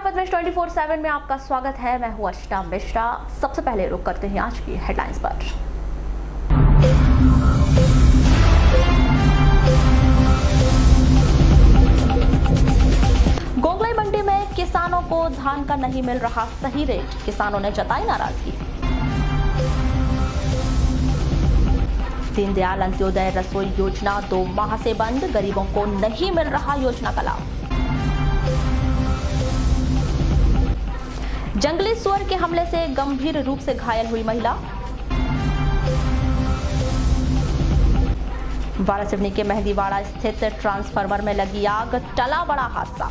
जनपद में 24/7 में आपका स्वागत है। मैं हूं अर्चना मिश्रा। सबसे पहले रुक करते हैं आज की हेडलाइंस पर। गोंगलई मंडी में किसानों को धान का नहीं मिल रहा सही रेट, किसानों ने जताई नाराजगी। दीनदयाल अंत्योदय रसोई योजना 2 माह से बंद, गरीबों को नहीं मिल रहा योजना का लाभ। जंगली सुअर के हमले से गंभीर रूप से घायल हुई महिला। वारासिवनी के मेहंदीवाड़ा स्थित ट्रांसफार्मर में लगी आग, टला बड़ा हादसा।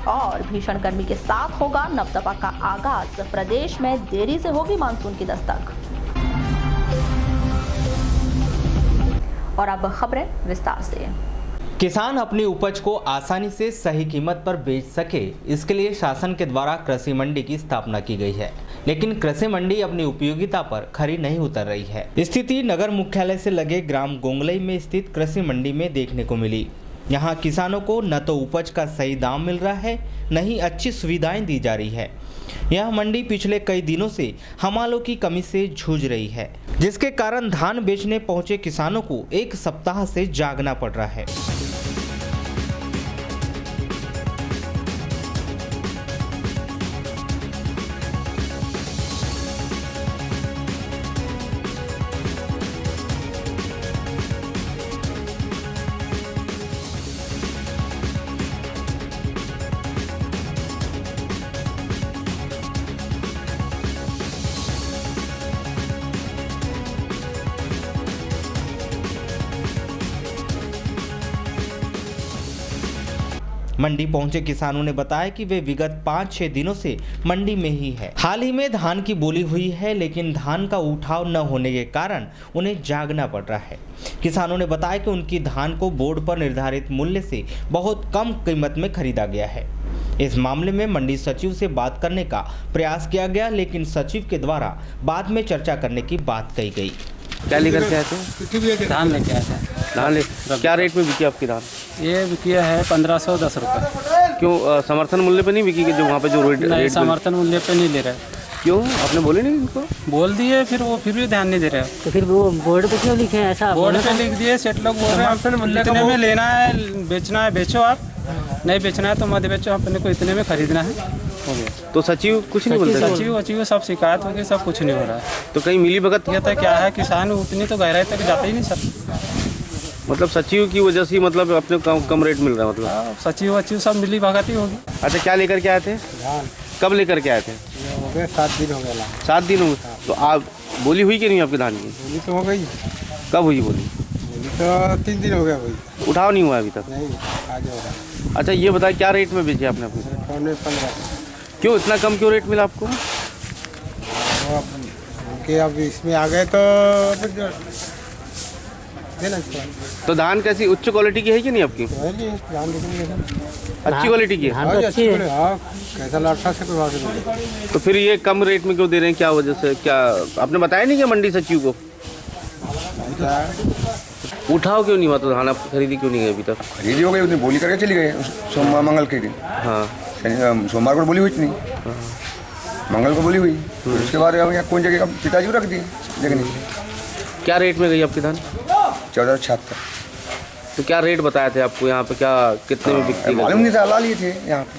और भीषण गर्मी के साथ होगा नवतपा का आगाज, प्रदेश में देरी से होगी मानसून की दस्तक। और अब खबरें विस्तार से। किसान अपनी उपज को आसानी से सही कीमत पर बेच सके, इसके लिए शासन के द्वारा कृषि मंडी की स्थापना की गई है, लेकिन कृषि मंडी अपनी उपयोगिता पर खरी नहीं उतर रही है। स्थिति नगर मुख्यालय से लगे ग्राम गोंगलई में स्थित कृषि मंडी में देखने को मिली। यहाँ किसानों को न तो उपज का सही दाम मिल रहा है, न ही अच्छी सुविधाएं दी जा रही है। यह मंडी पिछले कई दिनों से हमालों की कमी से जूझ रही है, जिसके कारण धान बेचने पहुंचे किसानों को एक सप्ताह से जागना पड़ रहा है। मंडी पहुंचे किसानों ने बताया कि वे विगत 5-6 दिनों से मंडी में ही है। हाल ही में धान की बोली हुई है, लेकिन धान का उठाव न होने के कारण उन्हें जागना पड़ रहा है। किसानों ने बताया कि उनकी धान को बोर्ड पर निर्धारित मूल्य से बहुत कम कीमत में खरीदा गया है। इस मामले में मंडी सचिव से बात करने का प्रयास किया गया, लेकिन सचिव के द्वारा बाद में चर्चा करने की बात कही गई। क्या लेकर के आए थे? धान लेके आए थे। धान ले क्या रेट में बिकी आपकी धान? ये बिकी है 1510 रुपये। क्यों समर्थन मूल्य पे नहीं बिकी कि जो वहाँ पे जो रेट? नहीं, समर्थन मूल्य पे नहीं ले रहे। क्यों? आपने बोले नहीं इनको? बोल दिए, फिर वो फिर भी ध्यान नहीं दे रहे। तो फिर वो बोर्ड पे क्यों लिखे हैं ऐसा? बोर्ड पे लिख दिए, सेठ लोग बोल रहे हैं इतने में लेना है, बेचना है बेचो, आप नहीं बेचना है तो मत बेचो, अपने को इतने में खरीदना है। हो गया। तो सचिव कुछ नहीं बोलते? सचिव सब शिकायत हो गई, सब कुछ नहीं हो रहा है। तो कहीं मिली भगत ये तो क्या है, किसान उतनी तो गहराई तक जाता ही नहीं सर। मतलब सचिव की वजह से मतलब अपने कम रेट मिल रहा है मतलब? सचिव सब मिली भगत ही होगी। अच्छा, क्या लेकर के आए थे? कब लेकर के आए थे? हो गए 7 दिन हो गया। 7 दिन हो गए। तो आप बोली हुई कि नहीं आपकी धान की? बोली तो हो गई। कब हुई बोली? तो 3 दिन हो गया भाई, उठाव नहीं हुआ अभी तक? नहीं, आज हो रहा। अच्छा, ये बताए क्या रेट में बेचे आपने अपने? 15। क्यों इतना कम क्यों रेट मिला आपको? अब इसमें आ गए तो तो धान कैसी उच्च क्वालिटी की है कि नहीं आपकी? अच्छी क्वालिटी की है। कैसा लाटा से तो फिर ये कम रेट में क्यों दे रहे हैं? क्या वजह से? क्या आपने बताया नहीं क्या मंडी सचिव को? उठाओ क्यों नहीं हुआ? तो धान आप खरीदी क्यों नहीं है अभी तक? खरीदी हो गई, उतनी बोली करके चली गई सोमवार मंगल के दिन। हाँ, सोमवार को बोली हुई थी, मंगल को बोली हुई। फिर उसके बाद यहाँ कौन जगह पिताजी को रख दिए देखने। क्या रेट में गई आपकी धान? 1476। तो क्या रेट बताए थे आपको यहाँ पे? क्या कितने में बिकती है? मालूम नहीं था, ला लिए थे यहाँ पे।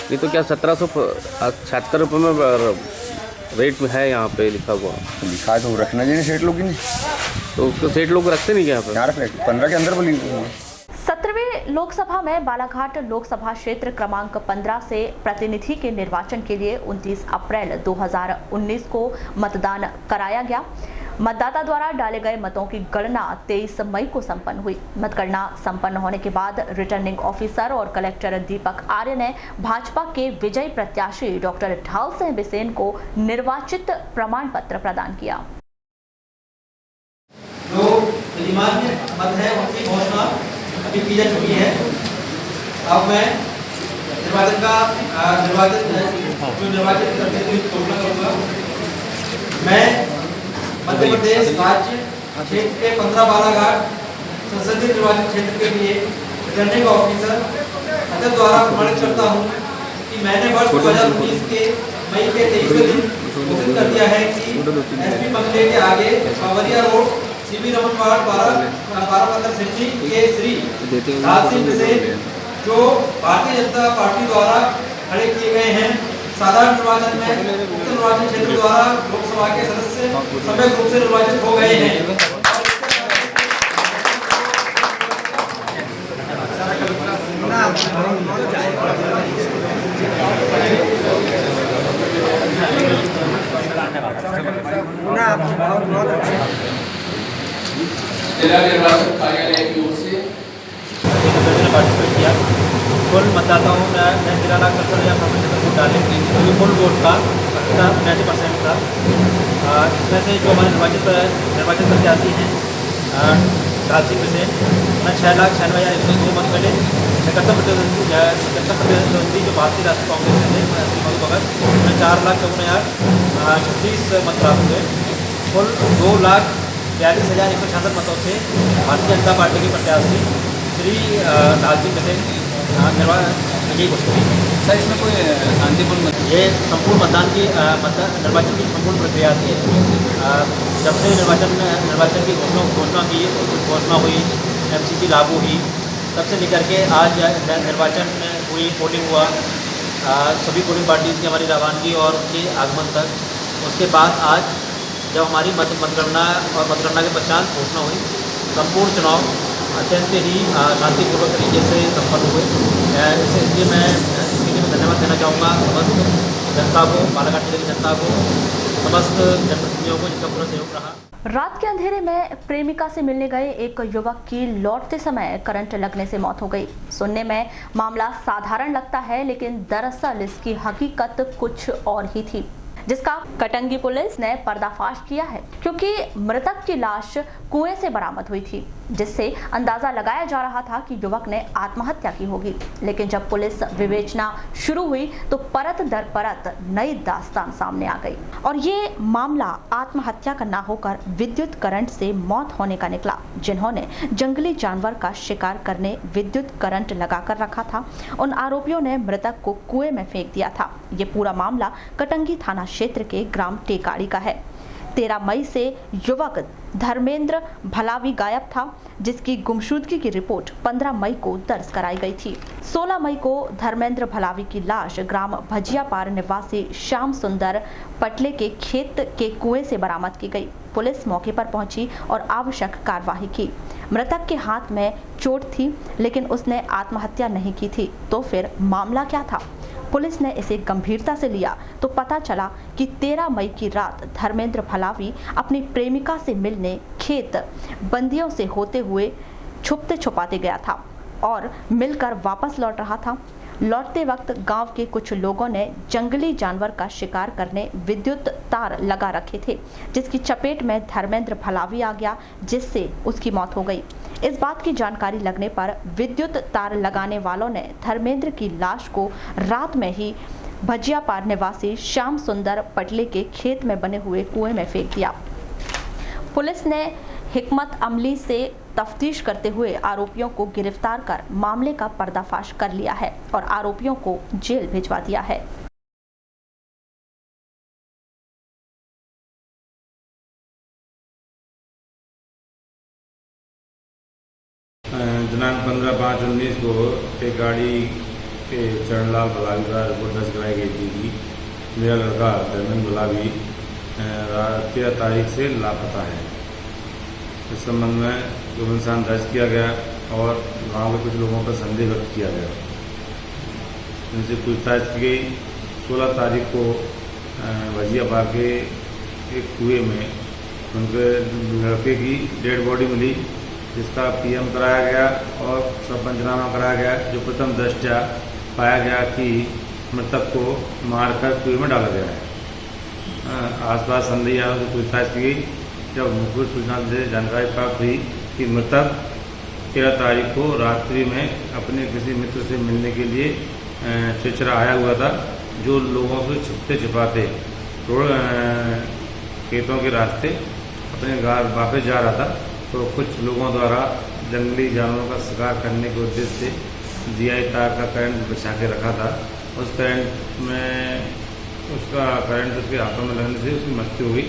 नहीं तो क्या 1776 रुपये में रेट में है यहाँ पे लिखा हुआ? लिखा है तो रखना चाहिए सेठ लोग की नहीं। तो उसको सेठ लोग रखते नहीं क्या यहाँ पे? यहाँ रख रहे 15 के अंदर बोली। 17वीं लोकसभा में बालाघाट लोकसभा क्षेत्र क्रमांक 15 से प्रतिनिधि के निर्वाचन के लिए 29 अप्रैल 2019 को मतदान कराया गया। मतदाता द्वारा डाले गए मतों की गणना 23 मई को संपन्न हुई। मतगणना संपन्न होने के बाद रिटर्निंग ऑफिसर और कलेक्टर दीपक आर्य ने भाजपा के विजयी प्रत्याशी डॉक्टर ढाल सिंह बिसेन को निर्वाचित प्रमाण पत्र प्रदान किया। जो विधिमान्य मत है उनकी घोषणा अभी की जा चुकी है। अब मैं निर्वाचित करने की घोषणा करूंगा। मैं मध्य प्रदेश राज्य क्षेत्र के 15 बालाघाट संसदीय निर्वाचन क्षेत्र के लिए रिटर्निंग ऑफिसर अध्यक्ष द्वारा प्रमाणित करता हूँ कि मैंने वर्ष 2019 के मई के 23वें दिन घोषित कर दिया है कि एसपी बंगले के आगे Bawaria road CV Raman ward 12 city के श्री लाल सिंह बिसेन जो भारतीय जनता पार्टी द्वारा खड़े किए गए हैं, साधारण निर्वाचन में उक्त निर्वाचन क्षेत्र द्वारा लोकसभा के सदस्य सभ्य रूप से निर्वाचित हो गए हैं। जिला निर्वाचन कार्यालय की ओर से पार्टिसिपेट किया। कुल मतदाताओं में 13,70,000 वोट डाले, जो कुल वोट का 79% था। इसमें से जो हमारे निर्वाचित प्रत्याशी हैं लाल सिंह बिसेन, उन्हें 6,96,102 मत मिले। 71% जो भारतीय राष्ट्रीय कांग्रेस से थे श्री मधु भगत, उन्हें 4,04,36 मत प्राप्त हुए। कुल 2,42,166 मतों से भारतीय जनता पार्टी के प्रत्याशी श्री लाल सिंह बिसेन विजयी घोषित हुई। सर, इसमें कोई शांतिपूर्ण ये संपूर्ण मतदान की निर्वाचन की संपूर्ण प्रक्रिया थी। जब से निर्वाचन की घोषणा हुई, MCC लागू हुई, तब से लेकर के आज निर्वाचन हुई, पोलिंग हुआ, सभी पोलिंग पार्टीज की हमारी रवानगी और उनके आगमन तक। उसके बाद आज जब हमारी मतगणना के पश्चात घोषणा हुई, संपूर्ण चुनाव अत्यंत ही शांतिपूर्वक तरीके से संपन्न हुए। इसलिए मैं इसके लिए धन्यवाद देना चाहूँगा समस्त जनता को, बालाघाट जिले की जनता को, समस्त जनप्रतिनिधियों को जिनका पूरा सहयोग रहा। रात के अंधेरे में प्रेमिका से मिलने गए एक युवक की लौटते समय करंट लगने से मौत हो गई। सुनने में मामला साधारण लगता है, लेकिन दरअसल इसकी हकीकत कुछ और ही थी, जिसका कटंगी पुलिस ने पर्दाफाश किया है, क्योंकि मृतक की लाश कुएं से बरामद हुई थी, जिससे अंदाजा लगाया जा रहा था कि युवक ने आत्महत्या की होगी। लेकिन जब पुलिस विवेचना शुरू हुई तो परत दर परत नई दास्तान सामने आ गई और ये मामला आत्महत्या का ना होकर विद्युत करंट से मौत होने का निकला। जिन्होंने जंगली जानवर का शिकार करने विद्युत करंट लगाकर रखा था, उन आरोपियों ने मृतक को कुएं में फेंक दिया था। ये पूरा मामला कटंगी थाना क्षेत्र के ग्राम टेकाड़ी का है। 13 मई से युवक धर्मेंद्र भलावी गायब था, जिसकी गुमशुदगी की रिपोर्ट 15 मई को दर्ज कराई गई थी। 16 मई को धर्मेंद्र भलावी की लाश ग्राम भजियापार निवासी श्याम सुंदर पटले के खेत के कुएं से बरामद की गई। पुलिस मौके पर पहुंची और आवश्यक कार्रवाई की। मृतक के हाथ में चोट थी, लेकिन उसने आत्महत्या नहीं की थी। तो फिर मामला क्या था? पुलिस ने इसे गंभीरता से लिया तो पता चला कि 13 मई की रात धर्मेंद्र भलावी अपनी प्रेमिका से मिलने खेत बंदियों से होते हुए छुपते छुपाते गया था और मिलकर वापस लौट रहा था। लौटते वक्त गांव के कुछ लोगों ने जंगली जानवर का शिकार करने विद्युत तार लगा रखे थे, जिसकी चपेट में धर्मेंद्र भलावी आ गया, जिससे उसकी मौत हो गई। इस बात की जानकारी लगने पर विद्युत तार लगाने वालों ने धर्मेंद्र की लाश को रात में ही भजियापार निवासी श्याम सुंदर पटले के खेत में बने हुए कुएं में फेंक दिया। पुलिस ने हिकमत अमली से तफ्तीश करते हुए आरोपियों को गिरफ्तार कर मामले का पर्दाफाश कर लिया है और आरोपियों को जेल भिजवा दिया है। दिनांक 15/5/19 को एक गाड़ी के चरणलाल भलावी का रिपोर्ट दर्ज कराई गई थी कि मेरा लड़का धर्मेंद्र भलावी 13 तारीख से लापता है। इस संबंध में गुमनाम दर्ज किया गया और गांव के कुछ लोगों पर संदेह व्यक्त किया गया। इनसे पूछताछ की गई। 16 तारीख को भजियापार के एक कुएं में उनके लड़के की डेड बॉडी मिली, जिसका PM कराया गया और सब पंचनामा कराया गया, जो प्रथम दृष्टया पाया गया कि मृतक को मारकर कुएं में डाला गया है। आसपास संदेहियों से पूछताछ की गई। जब मुखबिर सूचना से जानकारी प्राप्त हुई कि मृतक 13 तारीख को रात्रि में अपने किसी मित्र से मिलने के लिए चिचरा आया हुआ था, जो लोगों से छुपते छिपाते खेतों के रास्ते अपने घर वापस जा रहा था, तो कुछ लोगों द्वारा जंगली जानवरों का शिकार करने के उद्देश्य से जीआई तार का करंट बिछा के रखा था। उस करंट में उसके हाथों में लगने से उसकी मृत्यु हुई।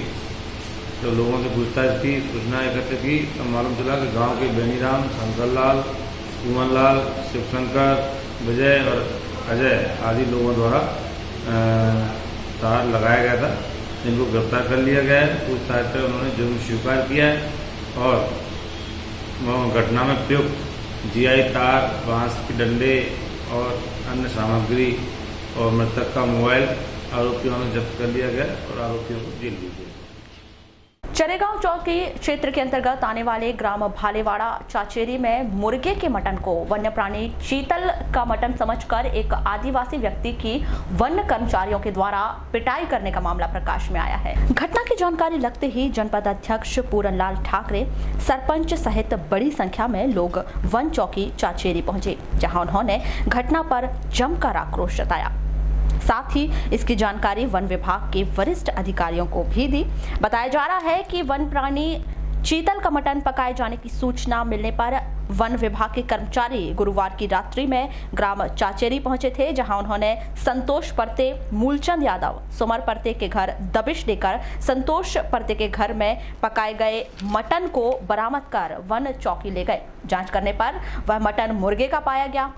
तो लोगों से पूछताछ की, सूचना एकत्र की तो मालूम चला कि गांव के बेनीराम, शंकरलाल, कुमनलाल, शिवशंकर, विजय और अजय आदि लोगों द्वारा तार लगाया गया था, जिनको गिरफ्तार कर लिया गया है। पूछताछ पर उन्होंने जुर्म स्वीकार किया है और घटना में प्रयुक्त जीआई तार, बांस के डंडे और अन्य सामग्री और मृतक का मोबाइल आरोपियों ने जब्त कर लिया गया और आरोपियों को जेल दी गई। चरेगांव चौकी क्षेत्र के अंतर्गत आने वाले ग्राम भालेवाड़ा चाचेरी में मुर्गे के मटन को वन्य प्राणी चीतल का मटन समझकर एक आदिवासी व्यक्ति की वन कर्मचारियों के द्वारा पिटाई करने का मामला प्रकाश में आया है। घटना की जानकारी लगते ही जनपद अध्यक्ष पूरनलाल ठाकरे, सरपंच सहित बड़ी संख्या में लोग वन चौकी चाचेरी पहुंचे, जहां उन्होंने घटना पर जमकर आक्रोश जताया। साथ ही इसकी जानकारी वन विभाग के वरिष्ठ अधिकारियों को भी दी। बताया जा रहा है कि वन प्राणी चीतल का मटन पकाए जाने की सूचना मिलने पर वन विभाग के कर्मचारी गुरुवार की रात्रि में ग्राम चाचेरी पहुंचे थे, जहां उन्होंने संतोष परते, मूलचंद यादव, सुमर परते के घर दबिश देकर संतोष परते के घर में पकाए गए मटन को बरामद कर वन चौकी ले गए। जांच करने पर वह मटन मुर्गे का पाया गया।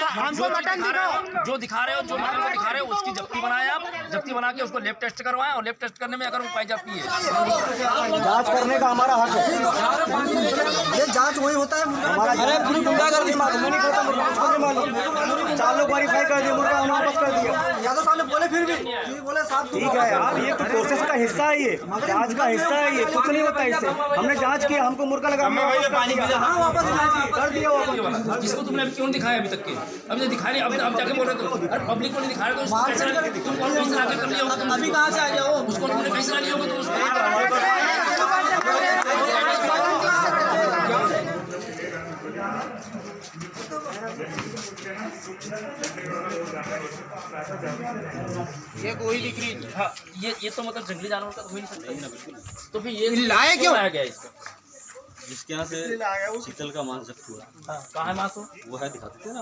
हमको मटन दिखाओ, जो दिखा रहे हो, जो मटन को दिखा रहे हो उसकी जब्ती बनाए आप, जब्ती बना के उसको लैब टेस्ट करवाएं और लैब टेस्ट करने में अगर वो पाई जाती है, जांच करने का हमारा हक है। ये जांच वही होता है हमारा। अरे पूरी गुंडागर्दी मालूम नहीं होता, मुझको नहीं मालूम। 4 लोग वेरीफाई कर दिए, मुर्गा उन्होंने वापस कर दिया। यादव साहब ने बोले फिर भी बोले साहब ठीक है यार, ये तो प्रोसेस का हिस्सा है, ये जांच का हिस्सा है, ये कुछ नहीं होता इससे। हमने जांच किया, हमको मुर्गा लगा वापस कर दिया। जिसको तुमने अभी क्यों दिखाया अभी तक के? अब नहीं दिखा रही, अब जाके बोल रहे हो अरे पब्लिक को नहीं दिखा रहे तो तुम कैसे आगे कर लिया होगा? अभी कहाँ से आ गया हो? उसको तुमने कैसे ला लिया होगा? तो ये कोई दिक्कत नहीं। हाँ, ये तो मतलब जंगली जानवर का तो हो नहीं सकता ना, बिल्कुल। तो फिर ये लाया क्यों लाया गया इसको? जिसके यहाँ से चीतल का मांस जब्त हुआ, कहाँ है मांस? वो है दिखाते थे ना।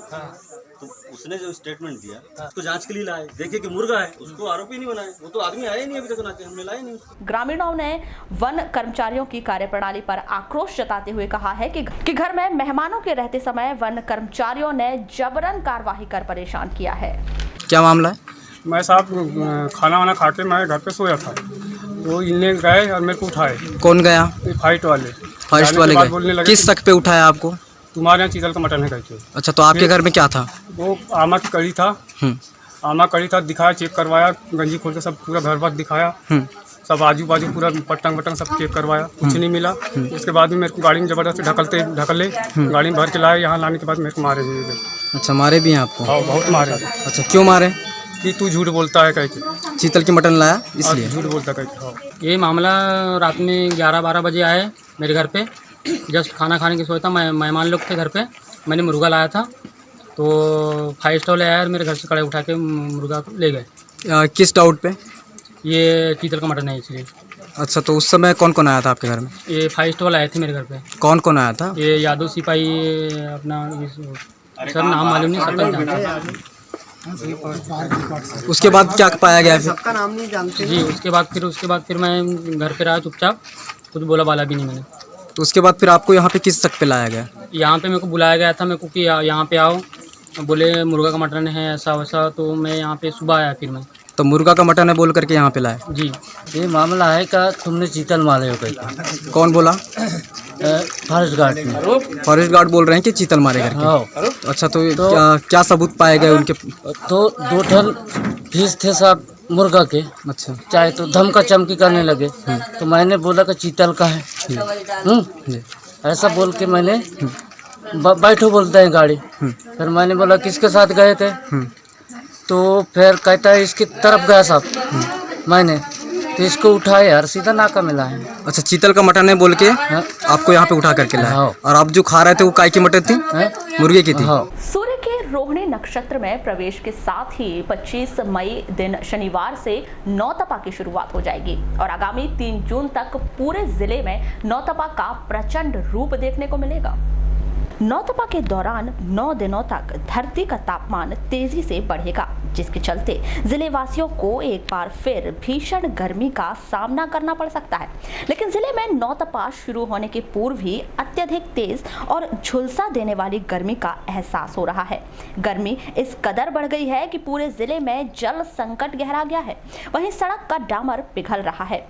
तो उसने जो स्टेटमेंट दिया उसको जांच के लिए लाए, देखे कि मुर्गा है, उसको आरोपी नहीं बनाए। वो तो आदमी आया ही नहीं अभी तक, बनाते हमने लाए नहीं। ग्रामीणों ने वन कर्मचारियों की कार्यप्रणाली पर आक्रोश जताते हुए कहा है कि घर में मेहमानों के रहते समय वन कर्मचारियों ने जबरन कार्रवाई कर परेशान किया है। क्या मामला है? मैं साहब खाना वाना खा के मैं घर पे सोया था, वो इन्हें गए और मेरे को उठाए। कौन गया? फाइट वाले गए। किस शक पे उठाया आपको? तुम्हारे यहाँ चीतल का मटन है कहते। अच्छा, तो आपके घर में क्या था? वो आमा की कड़ी था, आमा कड़ी था, दिखाया, चेक करवाया, गंजी खोल के सब पूरा घर बार दिखाया, सब आजू बाजू पूरा पटंग वटंग सब चेक करवाया, कुछ नहीं मिला। उसके बाद में मेरे को गाड़ी में जबरदस्ती ढकले गाड़ी में भर के लाए। यहाँ लाने के बाद मेरे को मारे भी। अच्छा, मारे भी हैं आपको? हाँ, बहुत मारे। अच्छा, क्यों मारे? कि तू झूठ बोलता है कहते। चीतल की मटन लाया इसलिए झूठ बोलता कहते। ये मामला रात में 11-12 बजे आए मेरे घर पे। जस्ट खाना खाने की सोचा था, मेहमान लोग थे घर पे, मैंने मुर्गा लाया था, तो 5 स्टॉल आया मेरे घर से कड़े उठा के मुर्गा को ले गए। किस डाउट पे? ये चीतल का मटन है इसलिए। अच्छा, तो उस समय कौन कौन आया था आपके घर में? ये 5 स्टॉल आए थे मेरे घर पे। कौन कौन आया था? ये यादव सिपाही, अपना सर नाम मालूम नहीं, सरपंच। उसके बाद क्या पाया गया? सबका नाम नहीं जानते जी। उसके बाद फिर मैं घर पे रहा चुपचाप, कुछ बोला बाला भी नहीं मैंने। तो उसके बाद फिर आपको यहाँ पे किस शक पे लाया गया? यहाँ पे मेरे को बुलाया गया था, मेरे को कि यहाँ पे आओ, बोले मुर्गा का मटन है ऐसा वैसा, तो मैं यहाँ पे सुबह आया। फिर मैं तो मुर्गा का मटन है बोल करके यहाँ पे लाए? जी। ये मामला है का तुमने चीतल मारे हो कहते। कौन बोला? फॉरेस्ट गार्ड में। फॉरेस्ट गार्ड बोल रहे हैं कि चीतल मारे करके? अच्छा, तो क्या सबूत पाए गए उनके? तो 2 टन फीस थे साहब मुर्गा के। अच्छा, चाहे तो धमका चमकी करने लगे, तो मैंने बोला कि चीतल का है। ऐसा बोल के मैंने बैठो बोलते हैं गाड़ी। फिर मैंने बोला किसके साथ गए थे, तो फिर कहता है इसकी तरफ गया साहब मैंने, तो इसको उठाए यार, सीधा नाका मिला है। अच्छा, चीतल का मटन है बोल के आपको यहाँ पे उठा करके लाया। और आप जो खा रहे थे वो काय की मटन थी? मुर्गे की थी। सूर्य के रोहिणी नक्षत्र में प्रवेश के साथ ही 25 मई दिन शनिवार से नौतपा की शुरुआत हो जाएगी और आगामी 3 जून तक पूरे जिले में नौतपा का प्रचंड रूप देखने को मिलेगा। नौतपा के दौरान 9 दिनों तक धरती का तापमान तेजी से बढ़ेगा, जिसके चलते जिले वासियों को एक बार फिर भीषण गर्मी का सामना करना पड़ सकता है। लेकिन जिले में नौतपा शुरू होने के पूर्व ही अत्यधिक तेज और झुलसा देने वाली गर्मी का एहसास हो रहा है। गर्मी इस कदर बढ़ गई है कि पूरे जिले में जल संकट गहरा गया है। वहीं सड़क का डामर पिघल रहा है।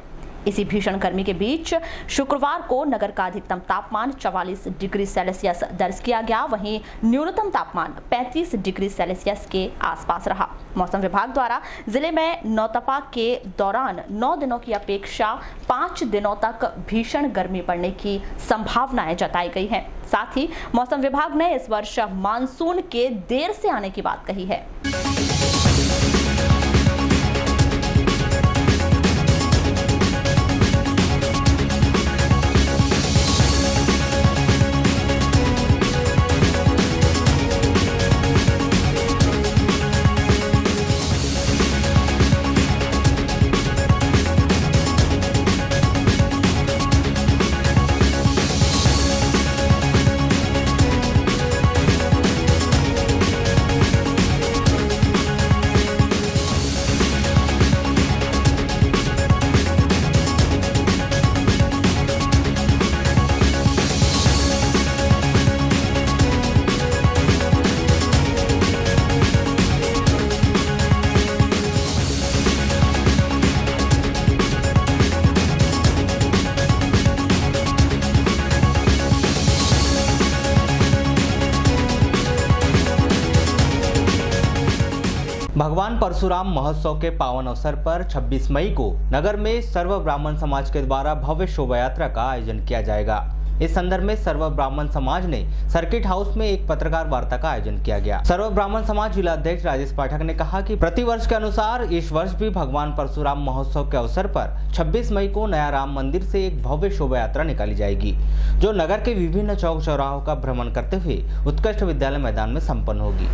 इसी भीषण गर्मी के बीच शुक्रवार को नगर का अधिकतम तापमान 44 डिग्री सेल्सियस दर्ज किया गया, वहीं न्यूनतम तापमान 35 डिग्री सेल्सियस के आसपास रहा। मौसम विभाग द्वारा जिले में नौतपा के दौरान 9 दिनों की अपेक्षा 5 दिनों तक भीषण गर्मी पड़ने की संभावनाएं जताई गई हैं। साथ ही मौसम विभाग ने इस वर्ष मानसून के देर से आने की बात कही है। भगवान परशुराम महोत्सव के पावन अवसर पर 26 मई को नगर में सर्व ब्राह्मण समाज के द्वारा भव्य शोभा यात्रा का आयोजन किया जाएगा। इस संदर्भ में सर्व ब्राह्मण समाज ने सर्किट हाउस में एक पत्रकार वार्ता का आयोजन किया गया। सर्व ब्राह्मण समाज जिला अध्यक्ष राजेश पाठक ने कहा कि प्रतिवर्ष के अनुसार इस वर्ष भी भगवान परशुराम महोत्सव के अवसर पर 26 मई को नया राम मंदिर से एक भव्य शोभा यात्रा निकाली जाएगी, जो नगर के विभिन्न चौक चौराहों का भ्रमण करते हुए उत्कृष्ट विद्यालय मैदान में संपन्न होगी।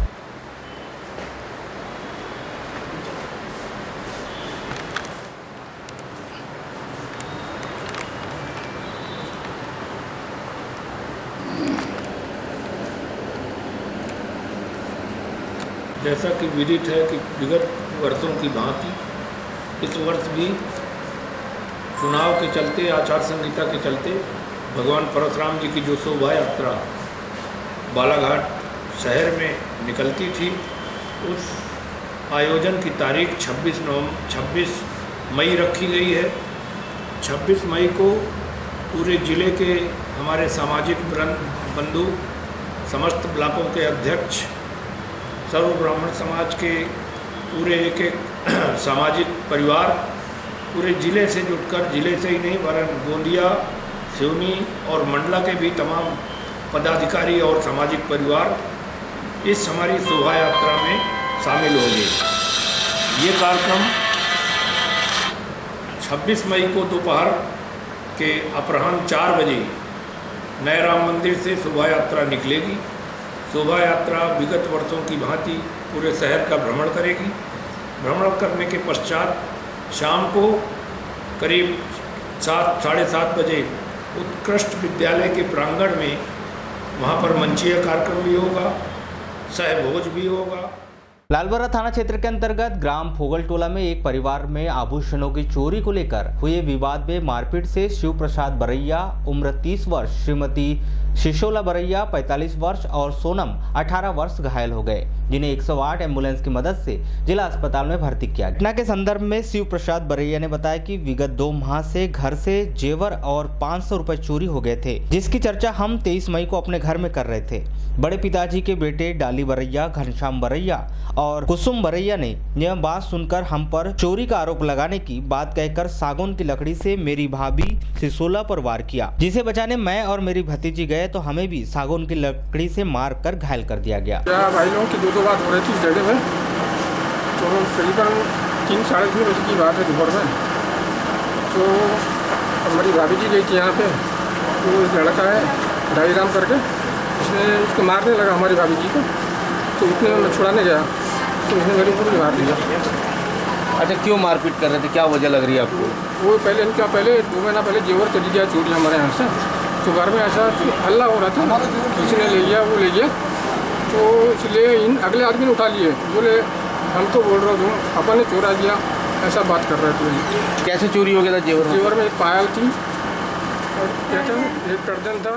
जैसा कि विदित है कि विगत वर्षों की भांति इस वर्ष भी चुनाव के चलते, आचार संहिता के चलते भगवान परशुराम जी की जो शोभा यात्रा बालाघाट शहर में निकलती थी, उस आयोजन की तारीख 26 मई रखी गई है। 26 मई को पूरे ज़िले के हमारे सामाजिक बंधु, समस्त ब्लॉकों के अध्यक्ष, सर्व ब्राह्मण समाज के पूरे एक सामाजिक परिवार पूरे ज़िले से जुटकर, ज़िले से ही नहीं वरन गोंदिया, सिवनी और मंडला के भी तमाम पदाधिकारी और सामाजिक परिवार इस हमारी शोभा यात्रा में शामिल होंगे। ये कार्यक्रम 26 मई को दोपहर के अपराह्न 4 बजे नए राम मंदिर से शोभा यात्रा निकलेगी। शोभा यात्रा विगत वर्षों की भांति पूरे शहर का भ्रमण करेगी। भ्रमण करने के पश्चात शाम को करीब 7-7:30 बजे उत्कृष्ट विद्यालय के प्रांगण में वहाँ पर मंचीय कार्यक्रम भी होगा, सहभोज भी होगा। लालबर्रा थाना क्षेत्र के अंतर्गत ग्राम फोगलटोला में एक परिवार में आभूषणों की चोरी को लेकर हुए विवाद में मारपीट से शिव प्रसाद बरैया उम्र 30 वर्ष, श्रीमती शिशोला बरैया 45 वर्ष और सोनम 18 वर्ष घायल हो गए, जिन्हें 108 एम्बुलेंस की मदद से जिला अस्पताल में भर्ती किया गया। घटना के संदर्भ में शिव प्रसाद बरैया ने बताया कि विगत 2 माह से घर से जेवर और 500 रुपए चोरी हो गए थे, जिसकी चर्चा हम 23 मई को अपने घर में कर रहे थे। बड़े पिताजी के बेटे डाली बरैया, घनश्याम बरैया और कुसुम बरैया ने यह बात सुनकर हम पर चोरी का आरोप लगाने की बात कहकर सागौन की लकड़ी से मेरी भाभी सिसोला पर वार किया, जिसे बचाने मैं और मेरी भतीजी गए तो हमें भी सागौन की लकड़ी से मार कर घायल कर दिया गया। भाई लोगों की दो बात हो रही थी इस जगह में, तो करीबन 3-3:30 बजे की बात है दोपहर में। तो हमारी भाभी जी गई थी यहाँ पे, तो एक लड़का है डाई राम करके, उसने उसको मारने लगा हमारी भाभी जी को। तो इतने में मैं छुड़ाने गया तो उसने मेरे ऊपर मार दिया। अच्छा, क्यों मारपीट कर रहे थे, क्या वजह लग रही है आपको? वो पहले 2 महीना पहले जेवर चली गया चोरी हमारे यहाँ से, तो घर में ऐसा हल्ला हो रहा था, किसी ने ले गया, वो ले गया, तो इसलिए इन अगले आदमी ने उठा लिए, बोले हम तो बोल रहा हूँ अपन ने चोरा दिया, ऐसा बात कर रहे थे। कैसे चोरी हो गया था जेवर? जेवर में एक पायल थी और क्या था, एक कर्जन था।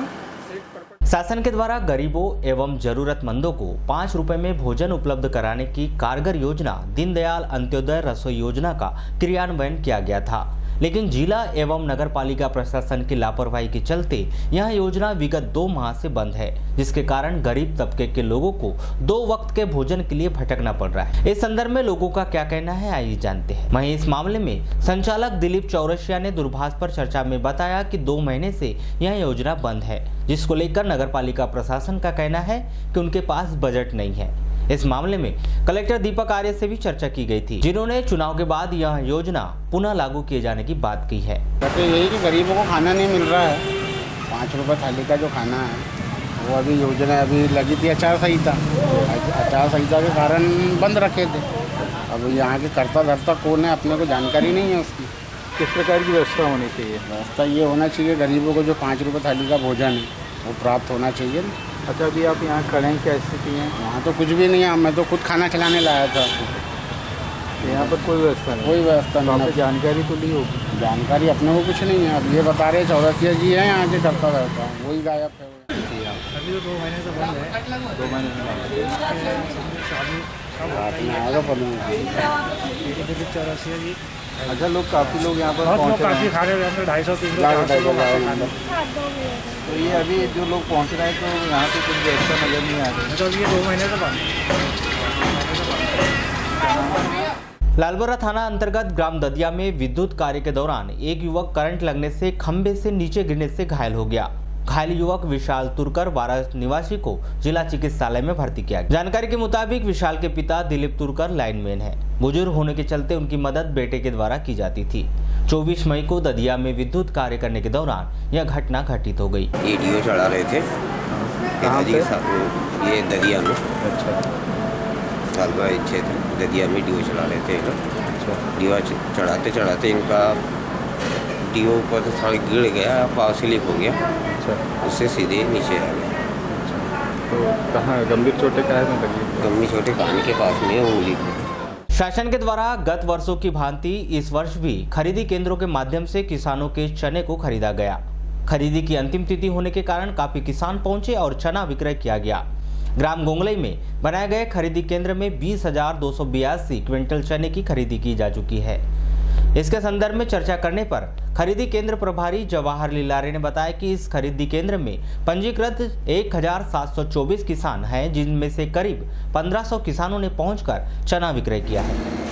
शासन के द्वारा गरीबों एवं जरूरतमंदों को 5 रुपए में भोजन उपलब्ध कराने की कारगर योजना दीनदयाल अंत्योदय रसोई योजना का क्रियान्वयन किया गया था, लेकिन जिला एवं नगर पालिका प्रशासन की लापरवाही के चलते यह योजना विगत 2 माह से बंद है, जिसके कारण गरीब तबके के लोगों को 2 वक्त के भोजन के लिए भटकना पड़ रहा है। इस संदर्भ में लोगों का क्या कहना है, आइए जानते हैं। वहीं इस मामले में संचालक दिलीप चौरसिया ने दूरभाष पर चर्चा में बताया कि 2 महीने से यह योजना बंद है, जिसको लेकर नगर पालिका प्रशासन का कहना है कि उनके पास बजट नहीं है। इस मामले में कलेक्टर दीपक आर्य से भी चर्चा की गई थी, जिन्होंने चुनाव के बाद यह योजना पुनः लागू किए जाने की बात की है। तो यही कि गरीबों को खाना नहीं मिल रहा है, 5 रुपये थाली का जो खाना है वो अभी योजना अभी लगी थी आचार संहिता, आचार संहिता के कारण बंद रखे थे। अब यहाँ के कर्ता धर्ता कौन है अपने को जानकारी नहीं है उसकी। किस प्रकार की व्यवस्था होनी चाहिए? व्यवस्था ये होना चाहिए गरीबों को जो 5 रुपये थाली का भोजन है वो प्राप्त होना चाहिए। अच्छा, अभी आप यहाँ खड़े हैं, क्या स्थिति है? वहाँ तो कुछ भी नहीं है, मैं तो खुद खाना खिलाने लाया था। तो यहाँ पर कोई व्यवस्था नहीं? कोई व्यवस्था नहीं। जानकारी तो ली होगी? जानकारी अपने को कुछ नहीं है। अब ये बता रहे चौरसिया जी हैं यहाँ के करता रहता हूँ, वही गायब है। अभी तो 2 महीने से बंद है, 2 महीने में आएगा चौरसिया जी। अच्छा, लोग काफ़ी लोग यहाँ पर पहुँच रहे हैं, खा रहे हैं, 250-300 तो ये अभी जो लोग पहुँच रहे हैं तो यहाँ पे कुछ व्यवस्था नजर नहीं आ रही। तो ये 2 महीने से बंद। लालबोरा थाना अंतर्गत ग्राम ददिया में विद्युत कार्य के दौरान एक युवक करंट लगने से खंभे से नीचे गिरने से घायल हो गया। घायल युवक विशाल तुरकर वारा निवासी को जिला चिकित्सालय में भर्ती किया गया। जानकारी के मुताबिक विशाल के पिता दिलीप तुरकर लाइनमैन है। बुजुर्ग होने के चलते उनकी मदद बेटे के द्वारा की जाती थी। 24 मई को ददिया में विद्युत कार्य करने के दौरान यह घटना घटित हो गई। वीडियो चढ़ा रहे थे पिताजी के साथ, ये ददिया में। अच्छा, सालबा क्षेत्र ददिया में डीओ चला रहे थे। डीओ चढ़ाते चढ़ाते इनका डीओ ऊपर से थोड़ा गिर गया, पावर स्लिप हो गया। अच्छा, उससे सीधे नीचे आ गया। तो कहाँ गंभीर चोटें कहाँ में लगी? गंभीर चोटें कान के पास में, उंगली में। शासन के द्वारा गत वर्षों की भांति इस वर्ष भी खरीदी केंद्रों के माध्यम से किसानों के चने को खरीदा गया। खरीदी की अंतिम तिथि होने के कारण काफी किसान पहुंचे और चना विक्रय किया गया। ग्राम गोंगलई में बनाए गए खरीदी केंद्र में 20,282 क्विंटल चने की खरीदी की जा चुकी है। इसके संदर्भ में चर्चा करने पर खरीदी केंद्र प्रभारी जवाहर लिलारे ने बताया कि इस खरीदी केंद्र में पंजीकृत 1,724 किसान हैं, जिनमें से करीब 1,500 किसानों ने पहुंचकर चना विक्रय किया है।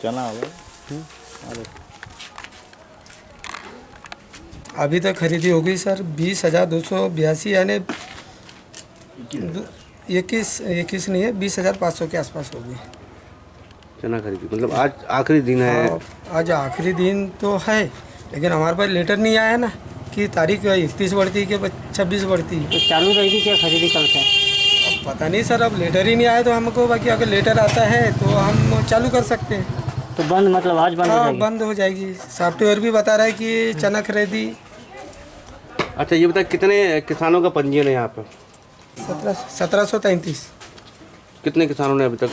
चना होगा। अभी तक खरीदी हो गई सर 20,282 यानी 21 नहीं है 20,500 के आसपास होगी चना खरीदी। मतलब आज आखिरी दिन है? आज आखिरी दिन तो है, लेकिन हमारे पास लेटर नहीं आया ना कि तारीख 31 बढ़ती कि 26 बढ़ती। तो चालू रहेगी क्या खरीदी कल से? अब पता नहीं सर, अब लेटर ही नहीं आया तो हमको, बाकी अगर लेटर आता है तो हम चालू कर सकते हैं। तो बंद मतलब आज बंद हो जाएगी? बंद हो जाएगी। सॉफ्टवेयर भी बता रहा है कि चना खरीदी। अच्छा, ये बता कितने किसानों का पंजीयन है यहाँ पर? 1733। कितने किसानों ने अभी तक?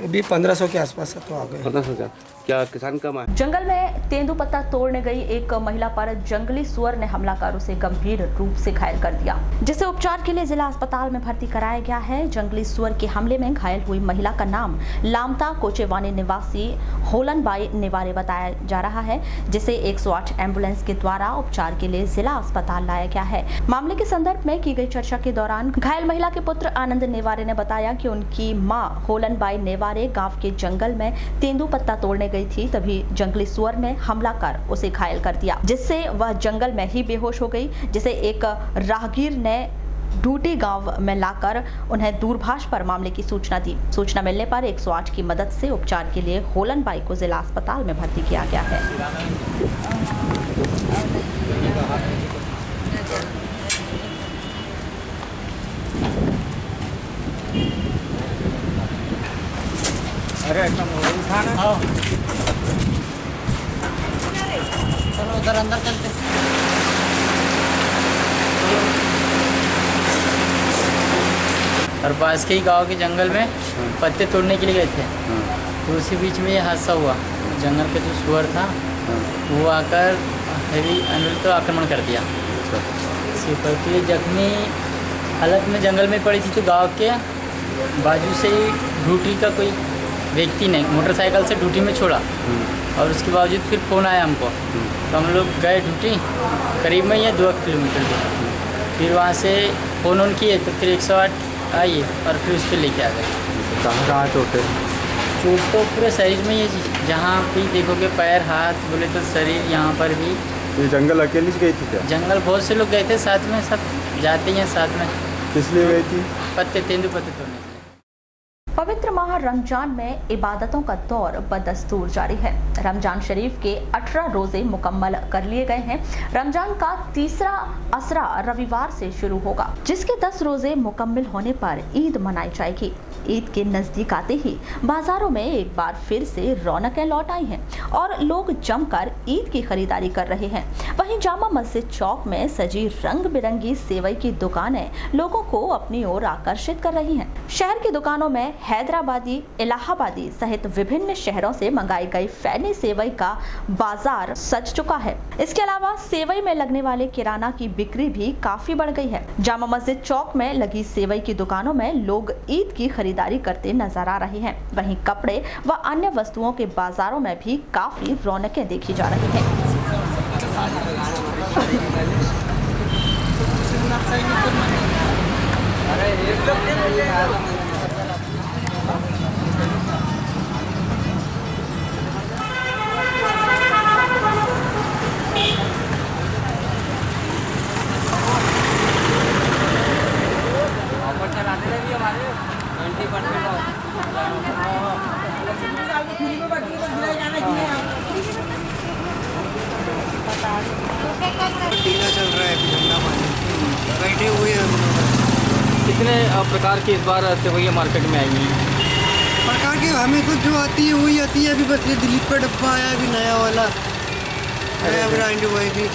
अभी 1500 के आसपास तो आ गए। 1500। क्या किसान कम आए? जंगल में तेंदुपत्ता तोड़ने गई एक महिला पर जंगली सुअर ने हमलाकारों से गंभीर रूप से घायल कर दिया, जिसे उपचार के लिए जिला अस्पताल में भर्ती कराया गया है। जंगली सुअर के हमले में घायल हुई महिला का नाम लामता कोचेवानी निवासी होलनबाई निवारे बताया जा रहा है, जिसे 108 एम्बुलेंस के द्वारा उपचार के लिए जिला अस्पताल लाया गया है। मामले के संदर्भ में की गई चर्चा के दौरान घायल महिला के पुत्र आनंद नेवारे ने बताया कि उनकी मां होलनबाई नेवारे गांव के जंगल में तेंदुपत्ता तोड़ने गई थी, तभी जंगली सुअर ने हमला कर उसे घायल कर दिया, जिससे वह जंगल में ही बेहोश हो गई, जिसे एक राहगीर ने ढूटी गांव में लाकर उन्हें दूरभाष पर मामले की सूचना दी। सूचना मिलने पर 108 की मदद से उपचार के लिए होलन बाई को जिला अस्पताल में भर्ती किया गया है। अरे उठाना चलो उधर अंदर चलते। और पास के ही गांव के जंगल में पत्ते तोड़ने के लिए गए थे, तो उसी बीच में ये हादसा हुआ। जंगल का जो सुअर था वो आकर हेवी एनिमल को आक्रमण कर दिया। इसी पर तो ये जख्मी हालत में जंगल में पड़ी थी, तो गांव के बाजू से ही ढूटी का कोई व्यक्ति ने मोटरसाइकिल से ढूटी में छोड़ा, और उसके बावजूद फिर फ़ोन आया हमको, तो हम लोग गए ढूटी, करीब में ये 2 किलोमीटर दूर। फिर वहाँ से फ़ोन ऑन किए तो फिर 108 आई और फिर उस पर लेके आ गए। कहाँ चोट है? चोट तो पूरे शरीर में ही है जी, जहाँ भी देखोगे पैर हाथ बोले तो शरीर यहाँ पर भी। ये जंगल अकेली गई थी क्या? जंगल बहुत से लोग गए थे साथ में, सब जाते हैं साथ में। किस लिए गई थी? तेंदुपत्ते तोड़ने। पवित्र माह रमजान में इबादतों का दौर बदस्तूर जारी है। रमजान शरीफ के 18 रोजे मुकम्मल कर लिए गए हैं। रमजान का तीसरा असरा रविवार से शुरू होगा, जिसके 10 रोजे मुकम्मल होने पर ईद मनाई जाएगी। ईद के नजदीक आते ही बाजारों में एक बार फिर से रौनकें लौट आई हैं और लोग जमकर ईद की खरीदारी कर रहे हैं। वहीं जामा मस्जिद चौक में सजी रंग बिरंगी सेवई की दुकानें लोगों को अपनी ओर आकर्षित कर रही हैं। शहर की दुकानों में हैदराबादी, इलाहाबादी सहित विभिन्न शहरों से मंगाई गई फैनी सेवई का बाजार सज चुका है। इसके अलावा सेवई में लगने वाले किराना की बिक्री भी काफी बढ़ गई है। जामा मस्जिद चौक में लगी सेवई की दुकानों में लोग ईद की खरीदारी करते नजर आ रहे हैं। वहीं कपड़े व अन्य वस्तुओं के बाजारों में भी काफी रौनकें देखी जा रही हैं। चल रहा है बैठे हुए हैं। कितने प्रकार की इस बार सेवइयाँ मार्केट में आई हैं? प्रकार की हमें तो जो आती है वही आती है। अभी बस ये दिलीप का डब्बा आया अभी नया वाला, नया ब्रांड वही भी।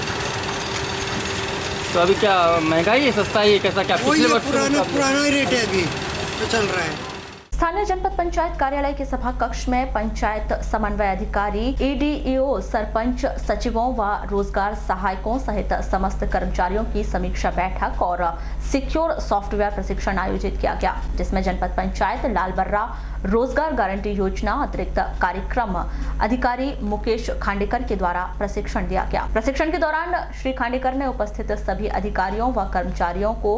तो अभी क्या महंगाई है, सस्ता है, कैसा क्या? पिछले वर्ष पुराना ही रेट है अभी तो चल रहा है। स्थानीय जनपद पंचायत कार्यालय के सभा कक्ष में पंचायत समन्वय अधिकारी, EDO, सरपंच, सचिवों व रोजगार सहायकों सहित समस्त कर्मचारियों की समीक्षा बैठक और सिक्योर सॉफ्टवेयर प्रशिक्षण आयोजित किया गया, जिसमें जनपद पंचायत लालबर्रा रोजगार गारंटी योजना अतिरिक्त कार्यक्रम अधिकारी मुकेश खांडेकर के द्वारा प्रशिक्षण दिया गया। प्रशिक्षण के दौरान श्री खांडेकर ने उपस्थित सभी अधिकारियों व कर्मचारियों को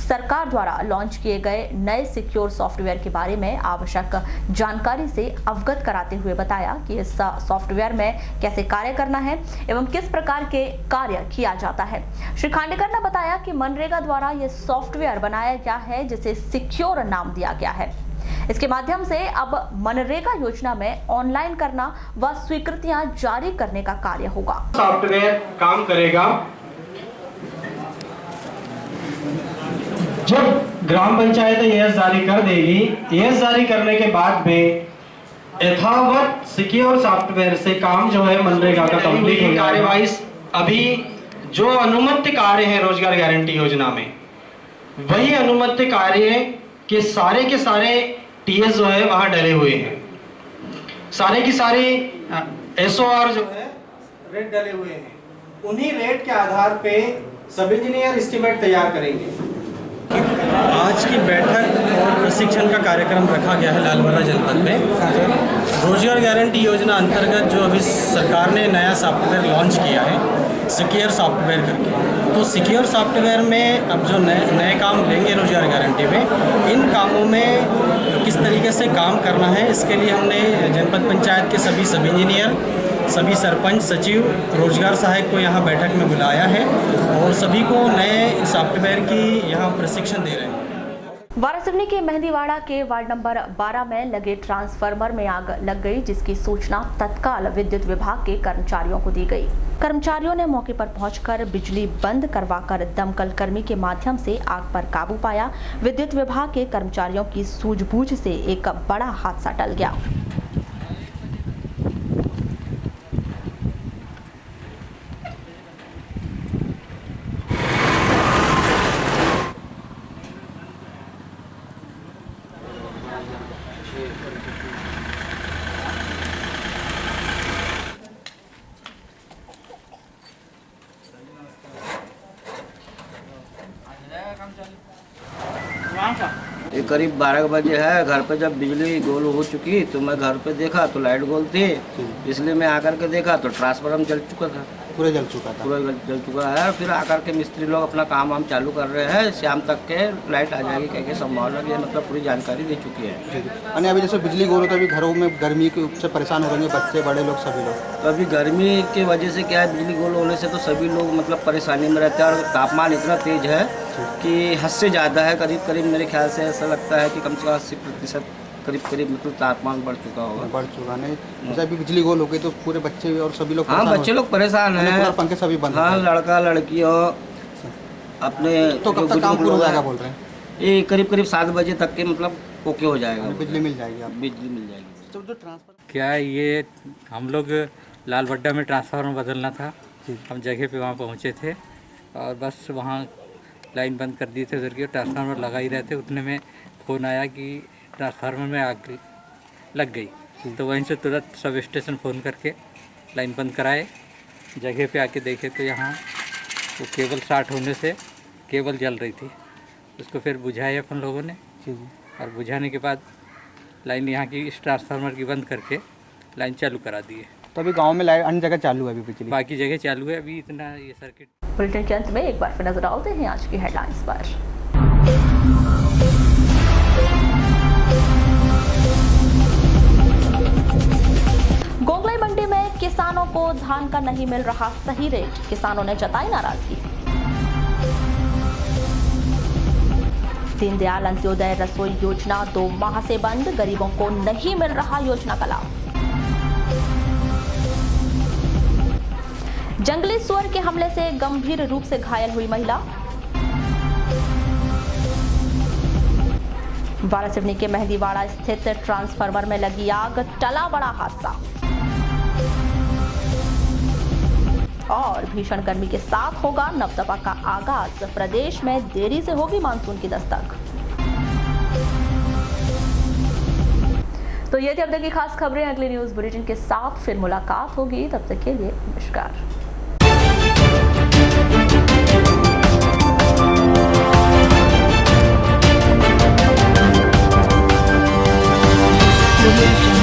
सरकार द्वारा लॉन्च किए गए नए सिक्योर सॉफ्टवेयर के बारे में आवश्यक जानकारी से अवगत कराते हुए बताया कि इस सॉफ्टवेयर में कैसे कार्य करना है एवं किस प्रकार के कार्य किया जाता है। श्री खांडेकर ने बताया कि मनरेगा द्वारा यह सॉफ्टवेयर बनाया गया है, जिसे सिक्योर नाम दिया गया है। इसके माध्यम से अब मनरेगा योजना में ऑनलाइन करना व स्वीकृतियां जारी करने का कार्य होगा। सॉफ्टवेयर काम करेगा जब ग्राम पंचायत एएस जारी कर देगी। एएस जारी करने के बाद में यथावत सिक्योर सॉफ्टवेयर से काम जो है मनरेगा का कंप्लीट हो कार्यवाही। अभी जो अनुमत कार्य है रोजगार गारंटी योजना में, वही अनुमत कार्य के सारे टीएस जो है वहां डले हुए हैं। सारे की सारी SOR जो है रेट डले हुए हैं। उन्हीं रेट के आधार पे सब इंजीनियर एस्टीमेट तैयार करेंगे। आज की बैठक और प्रशिक्षण का कार्यक्रम रखा गया है लालबर्रा जनपद में। रोजगार गारंटी योजना अंतर्गत जो अभी सरकार ने नया सॉफ्टवेयर लॉन्च किया है सिक्योर सॉफ्टवेयर करके, तो सिक्योर सॉफ्टवेयर में अब जो नए काम लेंगे रोजगार गारंटी में, इन कामों में किस तरीके से काम करना है, इसके लिए हमने जनपद पंचायत के सभी सब इंजीनियर सभी सरपंच, सचिव, रोजगार सहायक को यहाँ बैठक में बुलाया है और सभी को नए सॉफ्टवेयर की यहाँ प्रशिक्षण दे रहे हैं। वारासिवनी के मेहंदीवाड़ा के वार्ड नंबर 12 में लगे ट्रांसफार्मर में आग लग गई, जिसकी सूचना तत्काल विद्युत विभाग के कर्मचारियों को दी गई। कर्मचारियों ने मौके पर पहुंचकर बिजली बंद करवाकर दमकल कर्मी के माध्यम से आग पर काबू पाया। विद्युत विभाग के कर्मचारियों की सूझबूझ से एक बड़ा हादसा टल गया। ये करीब 12 बजे है। घर पे जब बिजली गोल हो चुकी तो मैं घर पे देखा तो लाइट गोल थी, इसलिए मैं आकर के देखा तो ट्रांसफार्मर जल चुका था, पूरा जल चुका है। फिर आकर के मिस्त्री लोग अपना काम वाम चालू कर रहे हैं, शाम तक के लाइट आ जाएगी कह के संभावना है, मतलब पूरी जानकारी दे चुकी है। यानी अभी जैसे बिजली गोल होता है, अभी घरों में गर्मी से परेशान हो रहे हैं बच्चे, बड़े लोग, सभी लोग। तो अभी गर्मी की वजह से क्या है, बिजली गोल होने से तो सभी लोग मतलब परेशानी में रहते हैं और तापमान इतना तेज है कि हद से ज़्यादा है। करीब मेरे ख्याल से ऐसा लगता है कि कम से कम 80% करीब मतलब तापमान बढ़ चुका होगा। नहीं जैसे अभी बिजली गोल हो गई तो पूरे बच्चे और सभी लोग, हाँ बच्चे लोग परेशान हैं, पंखे सभी बंद, हाँ लड़का लड़कियों अपने। तो कब तक काम पूरा हो जाएगा बोल रहे हैं? ये करीब 7 बजे तक के मतलब ओके हो जाएगा, बिजली मिल जाएगी, बिजली मिल जाएगी। तो जो ट्रांसफर क्या ये हम लोग लालबड्डा में ट्रांसफार्मर बदलना था, हम जगह पे वहाँ पहुँचे थे और बस वहाँ लाइन बंद कर दिए थे उधर की, ट्रांसफार्मर लगा ही रहे थे। उतने में फ़ोन आया कि ट्रांसफार्मर में आग लग गई, तो वहीं से तुरंत सब स्टेशन फ़ोन करके लाइन बंद कराए। जगह पे आके देखे तो यहाँ वो केबल शॉर्ट होने से केबल जल रही थी, उसको फिर बुझाया अपन लोगों ने और बुझाने के बाद लाइन यहाँ की इस ट्रांसफार्मर की बंद करके लाइन चालू करा दी है। तो अभी गांव में लाइट अन्य जगह चालू है, अभी बिजली बाकी जगह चालू है। अभी इतना ये सर्किट। बुलेटिन के अंत में एक बार फिर नजर डालते हैं आज की हेडलाइंस पर। गोंगलाई मंडी में किसानों को धान का नहीं मिल रहा सही रेट, किसानों ने जताई नाराजगी। दीनदयाल अंत्योदय रसोई योजना 2 माह से बंद, गरीबों को नहीं मिल रहा योजना का लाभ। जंगली सुअर के हमले से गंभीर रूप से घायल हुई महिला। वारासिवनी के मेहंदीवाड़ा स्थित ट्रांसफार्मर में लगी आग, टला बड़ा हादसा। और भीषण गर्मी के साथ होगा नवतपा का आगाज, प्रदेश में देरी से होगी मानसून की दस्तक। तो ये थी अब तक की खास खबरें। अगली न्यूज बुलेटिन के साथ फिर मुलाकात होगी, तब तक के लिए नमस्कार। Revolution.